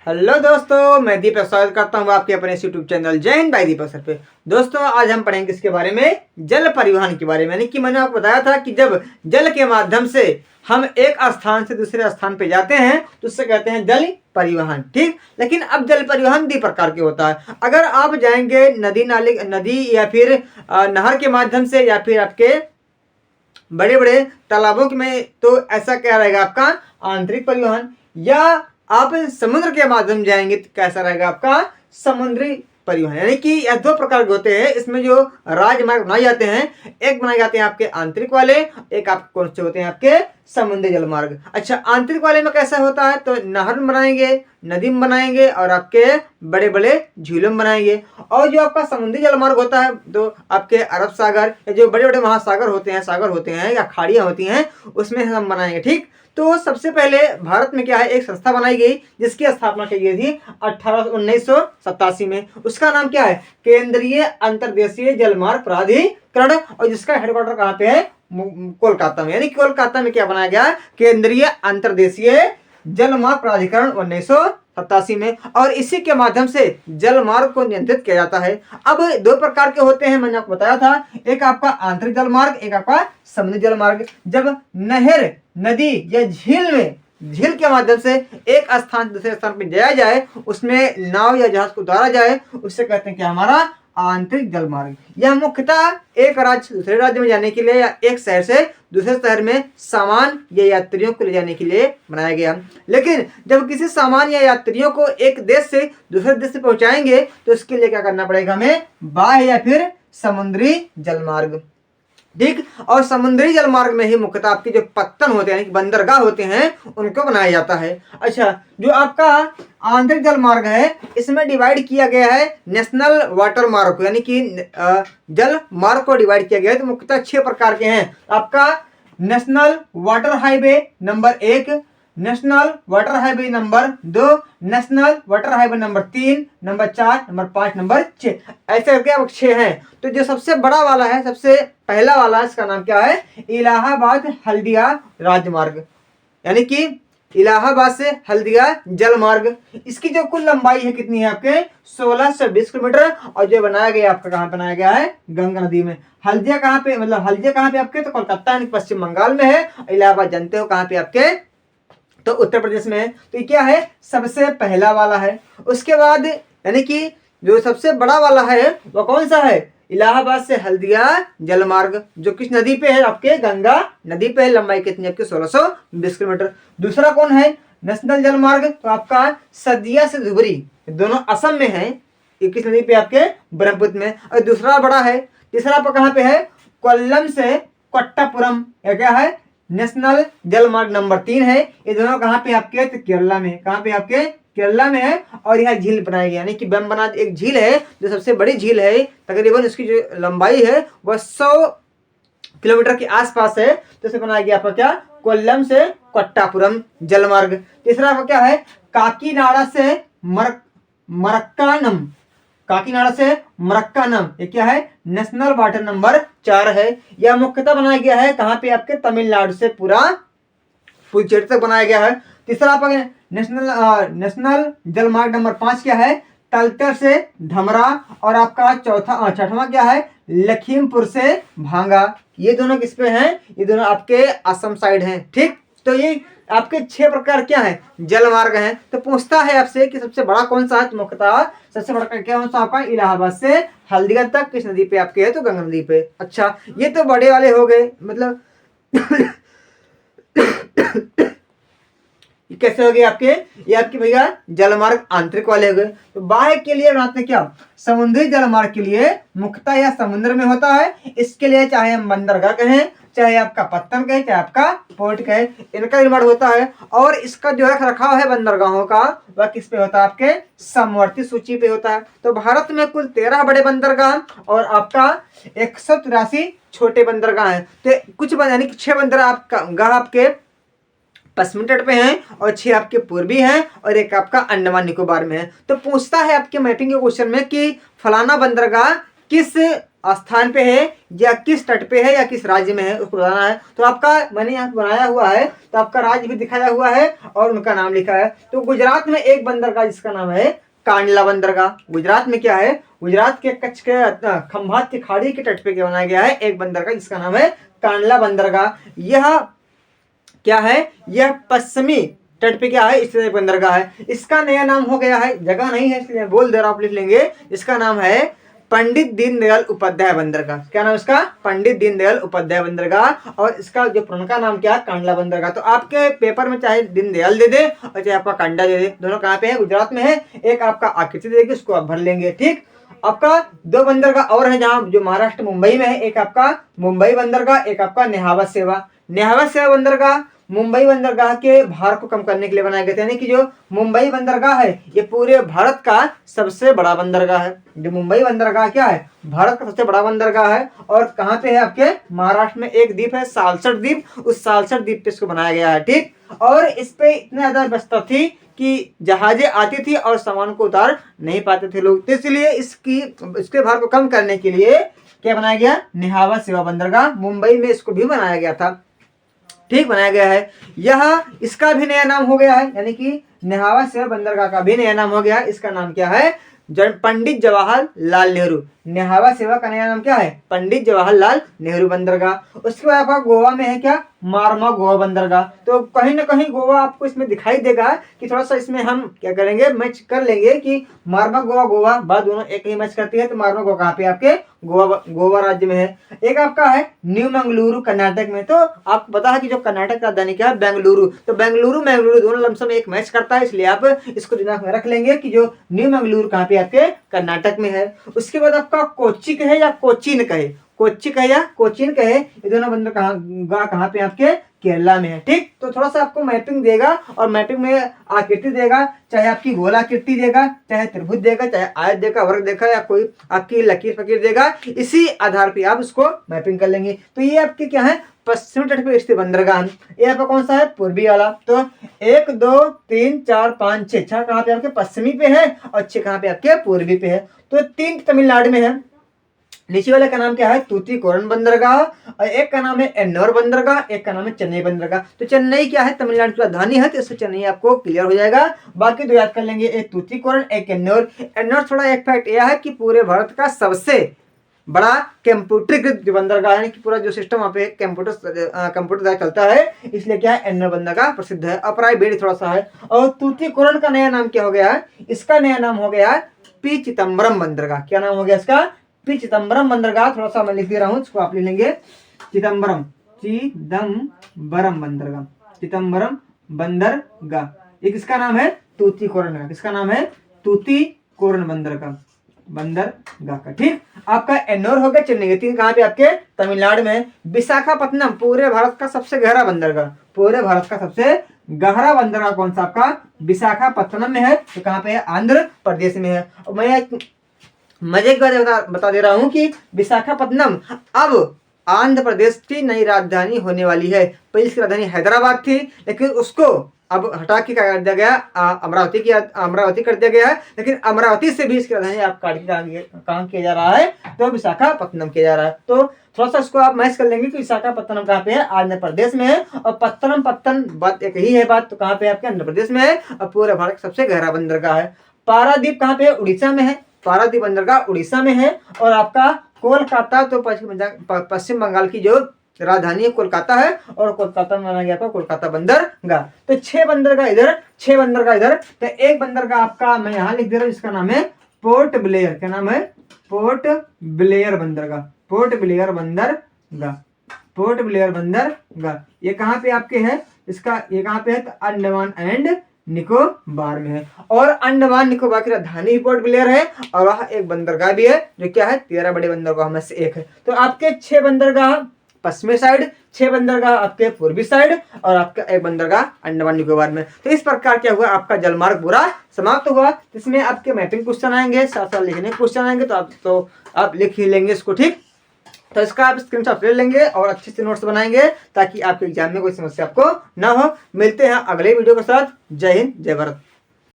Hello दोस्तों, मैं दीपक स्वागत करता हूँ आपके अपने यूट्यूब चैनल जय हिंद भाई दीपक सर पे। दोस्तों आज हम पढ़ेंगे किसके बारे में, जल परिवहन के बारे में। यानी कि मैंने आपको बताया था कि जब जल के माध्यम से हम एक स्थान से दूसरे स्थान पे जाते हैं तो उससे कहते हैं जल परिवहन। ठीक, लेकिन अब जल परिवहन 2 प्रकार के होता है। अगर आप जाएंगे नदी या फिर नहर के माध्यम से या फिर आपके बड़े बड़े तालाबों में, तो ऐसा क्या रहेगा आपका आंतरिक परिवहन। या आप समुद्र के माध्यम जाएंगे तो कैसा रहेगा आपका समुद्री परिवहन। यानी कि यह 2 प्रकार के होते हैं। इसमें जो राजमार्ग बनाए जाते हैं, एक बनाए जाते हैं आपके आंतरिक वाले, एक आपके कौन से होते हैं आपके समुद्री जल मार्ग। अच्छा, आंतरिक वाले में कैसा होता है तो नहर में बनाएंगे, नदी में बनाएंगे और आपके बड़े बड़े झीलों में बनाएंगे। और जो आपका समुद्री जल मार्ग होता है तो आपके अरब सागर या जो बड़े बड़े महासागर होते हैं, सागर होते हैं या खाड़ियां होती हैं, उसमें हम बनाएंगे। ठीक, तो सबसे पहले भारत में क्या है, एक संस्था बनाई गई जिसकी स्थापना की गई थी 1987 में। उसका नाम क्या है, केंद्रीय अंतर्देशीय जलमार्ग प्राधिकरण, और जिसका हेडक्वार्टर कहाँ पे है, कोलकाता में। यानी कोलकाता में क्या बनाया गया, केंद्रीय अंतर्देशीय जलमार्ग प्राधिकरण 1987 में। और इसी के माध्यम से जल मार्ग को नियंत्रित किया जाता है। अब 2 प्रकार के होते हैं, मैंने आपको बताया था, एक आपका आंतरिक जल मार्ग, एक आपका समुद्री जल मार्ग। जब नहर, नदी या झील के माध्यम से एक स्थान दूसरे स्थान पर जाया जाए, उसमें नाव या जहाज को उतारा जाए, उससे कहते हैं कि हमारा आंतरिक जल मार्ग। यह मुख्यतः एक राज्य से दूसरे राज्य में जाने के लिए या एक शहर से दूसरे शहर में सामान या यात्रियों को ले जाने के लिए बनाया गया। लेकिन जब किसी सामान या यात्रियों को एक देश से दूसरे देश से पहुंचाएंगे तो इसके लिए क्या करना पड़ेगा हमें, बाह्य या फिर समुद्री जल मार्ग। ठीक, और समुद्री जल मार्ग में ही मुख्यतः आपके जो पत्तन होते हैं, बंदरगाह होते हैं, उनको बनाया जाता है। अच्छा, जो आपका आंतरिक जल मार्ग है, इसमें डिवाइड किया गया है नेशनल वाटर मार्ग को, यानी कि जल मार्ग को डिवाइड किया गया है। तो मुख्यतः 6 प्रकार के हैं। आपका national water highway number 1, national water highway number 2, national water highway number 3, number 4, number 5, number 6, ऐसे करके अब 6 हैं। तो जो सबसे बड़ा वाला है, सबसे पहला वाला, इसका नाम क्या है, इलाहाबाद हल्दिया राजमार्ग, यानी कि इलाहाबाद से हल्दिया जल मार्ग। इसकी जो कुल लंबाई है कितनी है आपके, 1620 किलोमीटर। और जो बनाया गया आपका कहाँ बनाया गया है, गंगा नदी में। हल्दिया कहाँ पे, मतलब हल्दिया कहाँ पे आपके, तो कोलकाता यानी पश्चिम बंगाल में है। इलाहाबाद जानते हो कहाँ पे आपके, तो उत्तर प्रदेश में है। तो ये क्या है, सबसे पहला वाला है। उसके बाद यानी कि जो सबसे बड़ा वाला है वो कौन सा है, इलाहाबाद से हल्दिया जल मार्ग, जो किस नदी पे है, आपके गंगा नदी पे है। लंबाई कितनी आपके 1620 किलोमीटर। दूसरा कौन है, नेशनल जल मार्ग, तो आपका सदिया से धुबरी, दोनों असम में है। ये किस नदी पे, आपके ब्रह्मपुत्र में। और दूसरा बड़ा है, तीसरा आपका कहाँ पे है, कोल्लम से कोट्टापुरम, या क्या है, नेशनल जल मार्ग नंबर 3 है। ये दोनों कहाँ पे आपके, तो केरला में। कहाँ पे आपके, केरला में है। और यहाँ झील बनाई गई, यानी कि वेम्बनाड एक झील है जो सबसे बड़ी झील है। तकरीबन उसकी जो लंबाई है वह 100 किलोमीटर के आसपास है। तो इसे बनाया गया आपका क्या, कोल्लम से कोट्टापुरम जल मार्ग। तीसरा आपका क्या है, काकीनाडा से मरक्कानम, काकीनाडा से मरक्कानम, ये क्या है, नेशनल वाटर नंबर 4 है। यह मुख्यतः बनाया गया है कहाँ पे, आपके तमिलनाडु से पूरा पुडुचेरी तक बनाया गया है। तीसरा आपका नेशनल जल मार्ग नंबर 5 क्या है, तलतर से धमरा। और आपका छठवां क्या है, लखीमपुर से भांगा। ये दोनों किस पे हैं, ये दोनों आपके असम साइड हैं। ठीक, तो ये आपके 6 प्रकार क्या है, जल मार्ग हैं। तो पूछता है आपसे कि सबसे बड़ा कौन सा है, तो मुख्यतः सबसे बड़ा क्या कौन सा आपका, इलाहाबाद से हल्दिया तक किस नदी पे आपके है, तो गंगा नदी पे। अच्छा, ये तो बड़े वाले हो गए, मतलब ये कैसे हो गए आपके, ये आपके भैया जल मार्ग आंतरिक वाले हो गए। तो बाह्य के लिए बनाते क्या, समुद्री जल मार्ग के लिए मुख्यतः यह समुद्र में होता है। इसके लिए चाहे हम बंदरगाह कहें, चाहे आपका पत्तन कहे, चाहे आपका पोर्ट कहे, इनका निर्माण होता है। और इसका जो रख रखाव है बंदरगाहों का, वह किस पे होता है, आपके समवर्ती सूची पे होता है। तो भारत में कुल 13 बड़े बंदरगाह और आपका 183 छोटे बंदरगाह हैं। तो कुछ यानी कि 6 बंदरगाह आपके पश्चिमी तट पे हैं और 6 आपके पूर्वी हैं और एक आपका अंडमान निकोबार में है। तो पूछता है आपके मैपिंग के क्वेश्चन में कि फलाना बंदरगाह किस स्थान पे है या किस तट पे है या किस राज्य में है उसको बताना है। तो आपका मैंने यहाँ बनाया हुआ है, तो आपका राज्य भी दिखाया हुआ है और उनका नाम लिखा है। तो गुजरात में एक बंदरगाह जिसका नाम है कांडला बंदरगाह। गुजरात में क्या है, गुजरात के कच्छ के खंभात की खाड़ी के तट पे क्या बनाया गया है, एक बंदरगाह जिसका नाम है कांडला बंदरगाह। यह क्या है, यह पश्चिमी तट पे क्या है, इस तरह बंदरगाह है। इसका नया नाम हो गया है, जगह नहीं है इसलिए बोल दे रहा हूं, आप लिख लेंगे। इसका नाम है पंडित दीनदयाल उपाध्याय बंदरगाह। क्या नाम इसका, पंडित दीनदयाल उपाध्याय बंदरगाह। और इसका जो पुराना नाम क्या है, कांडला बंदरगाह। तो आपके पेपर में चाहे दीनदयाल दे दे और चाहे आपका कांडा दे दे, दोनों कहाँ पे है, गुजरात में है। एक आपका आकृति देगी, उसको आप भर लेंगे। ठीक, आपका दो बंदरगाह और है जहां जो महाराष्ट्र मुंबई में है, एक आपका मुंबई बंदरगाह, एक आपका नेहावत सेवा। नेहावत सेवा बंदरगाह मुंबई बंदरगाह के भार को कम करने के लिए बनाए गए थे, यानी कि जो मुंबई बंदरगाह है ये पूरे भारत का सबसे बड़ा बंदरगाह है। जो मुंबई बंदरगाह क्या है, भारत का सबसे बड़ा बंदरगाह है। और कहाँ पे है, आपके महाराष्ट्र में एक द्वीप है सालसर द्वीप, उस सालसर द्वीप पे इसको बनाया गया है। ठीक, और इस पे इतना ज्यादा व्यवस्था थी कि जहाजें आती थी और सामान को उतार नहीं पाते थे लोग, तो इसलिए इसके भार को कम करने के लिए क्या बनाया गया, नेहावत सेवा बंदरगाह। मुंबई में इसको भी बनाया गया था। ठीक, बनाया गया है। यह इसका भी नया नाम हो गया है, यानी कि नेहावत सेवा बंदरगाह का भी नया नाम हो गया है। इसका नाम क्या है, पंडित जवाहरलाल नेहरू। नेहावत सेवा का नया नाम क्या है, पंडित जवाहरलाल नेहरू बंदरगाह। उसके बाद आपका गोवा में है क्या, मारमा गोवा बंदरगाह। तो कहीं ना कहीं गोवा आपको इसमें दिखाई देगा कि थोड़ा सा इसमें हम क्या करेंगे, मैच कर लेंगे कि मारमा गोवा गोवा बात दोनों एक ही मैच करती है। तो मारमा गोवा कहाँ पे, आपके गोवा राज्य में है। एक आपका है न्यू मंगलुरु कर्नाटक में। तो आपको पता है कि जो कर्नाटक का राजधानी क्या है, बेंगलुरु। तो बेंगलुरु मंगलुरु दोनों लमसम एक मैच करता है, इसलिए आप इसको दिमाग में रख लेंगे कि जो न्यू मंगलुरु कहाँ पे, आपके कर्नाटक में है। उसके बाद आपका कोच्चि कहे या कोचीन कहे, कोच्चि कहे या कोचीन कहे, ये दोनों बंदरगाह कहाँ पे, आपके केरला में है। ठीक, तो थोड़ा सा आपको मैपिंग देगा और मैपिंग में आकृति देगा, चाहे आपकी गोलाकृति देगा, चाहे त्रिभुज देगा, चाहे आयत देगा, वर्ग देगा, या कोई आपकी लकीर फकीर देगा। इसी आधार पे आप उसको मैपिंग कर लेंगे। तो ये आपके क्या है, पश्चिमी तट पे स्थित बंदरगाह। ये आपका कौन सा है, पूर्वी वाला। तो 1 2 3 4 5 6, 6 कहाँ पे आपके पश्चिमी पे है और 6 कहाँ पे आपके पूर्वी पे है। तो 3 तमिलनाडु में है। नीचे वाले का नाम क्या है, तूतीकोरन बंदरगाह, और एक का नाम है एन्नौर बंदरगाह, एक का नाम है चेन्नई बंदरगाह। तो चेन्नई क्या है, तमिलनाडु की राजधानी है, तो इससे चेन्नई आपको क्लियर हो जाएगा। बाकी दो याद कर लेंगे, एक तूतीकोरन, एक एन्नौर। एन्नौर थोड़ा एक फैक्ट यह है कि पूरे भारत का सबसे बड़ा कंप्यूटरीकृत बंदरगाह, यानी कि पूरा जो सिस्टम वहाँ पे कंप्यूटर द्वारा चलता है, इसलिए क्या है, एन्नौर बंदरगाह प्रसिद्ध है। और प्राइवेट थोड़ा सा है। और तूतीकोरन का नया नाम क्या हो गया है, इसका नया नाम हो गया पी चिदम्बरम बंदरगाह। क्या नाम हो गया इसका, पी चिदम्बरम बंदरगाह। थोड़ा सा मैं लिख दे रहा हूँ, इसको आप लिख लेंगे, चिदम्बरम बंदरगाह, चिदम्बरम बंदरगाह। ये किसका नाम है, तूतीकोरन का। किसका नाम है, तूतीकोरन बंदरगाह का। ठीक, आपका एन्नौर हो गया, चेन्नई। तीन कहाँ पे, आपके तमिलनाडु में। विशाखापत्तनम पूरे भारत का सबसे गहरा बंदरगाह, पूरे भारत का सबसे गहरा बंदरगाह कौन सा, आपका विशाखापत्तनम में है। तो कहाँ पे है, आंध्र प्रदेश में है। और मैं एक मजे की बात बता दे रहा हूं कि विशाखापत्तनम अब आंध्र प्रदेश की नई राजधानी होने वाली है। पहले इसकी राजधानी हैदराबाद थी, लेकिन उसको अब हटा के क्या कर दिया गया, अमरावती कर दिया गया है। लेकिन अमरावती से भी इसकी राजधानी आप काट के कहाँ किया जा रहा है, तो विशाखापत्तनम किया जा रहा है। तो थोड़ा सा इसको आप मैच कर लेंगे कि विशाखापत्तनम कहाँ पे है, आंध्र प्रदेश में है। और पत्तन बात एक ही है बात, तो कहाँ पे आपके आंध्र प्रदेश में है। और पूरे भारत का सबसे गहरा बंदरगाह है। पारादीप कहाँ पे है, उड़ीसा में है। पारादीप बंदरगाह उड़ीसा में है। और आपका कोलकाता, तो पश्चिम बंगाल की जो राजधानी है कोलकाता है, और कोलकाता में माना गया था कोलकाता बंदरगाह। तो 6 बंदरगाह इधर, 6 बंदरगाह इधर। तो एक बंदरगाह आपका मैं यहाँ लिख दे रहा हूँ, जिसका नाम है पोर्ट ब्लेयर। क्या नाम है, पोर्ट ब्लेयर बंदरगाह, पोर्ट ब्लेयर बंदरगाह, पोर्ट ब्लेयर बंदरगाह। ये कहाँ पे आपके है, इसका ये कहाँ पे है, तो अंडमान एंड निकोबार में है। और अंडमान निकोबार की राजधानी पोर्ट ब्लेयर है। और वहाँ एक बंदरगाह भी है, जो क्या है 13 बड़े बंदरगाह में से एक है। तो आपके 6 बंदरगाह पश्चिमी साइड, 6 बंदरगाह आपके पूर्वी साइड, और आपका एक बंदरगाह अंडमान निकोबार में। तो इस प्रकार क्या हुआ, आपका जलमार्ग पूरा समाप्त हुआ। इसमें आपके मैपिंग क्वेश्चन आएंगे, साथ साथ लिखने क्वेश्चन आएंगे, तो आप लिख ही लेंगे इसको। ठीक, तो इसका आप स्क्रीनशॉट ले लेंगे और अच्छे से नोट्स बनाएंगे, ताकि आपके एग्जाम में कोई समस्या आपको ना हो। मिलते हैं अगले वीडियो के साथ। जय हिंद, जय भारत।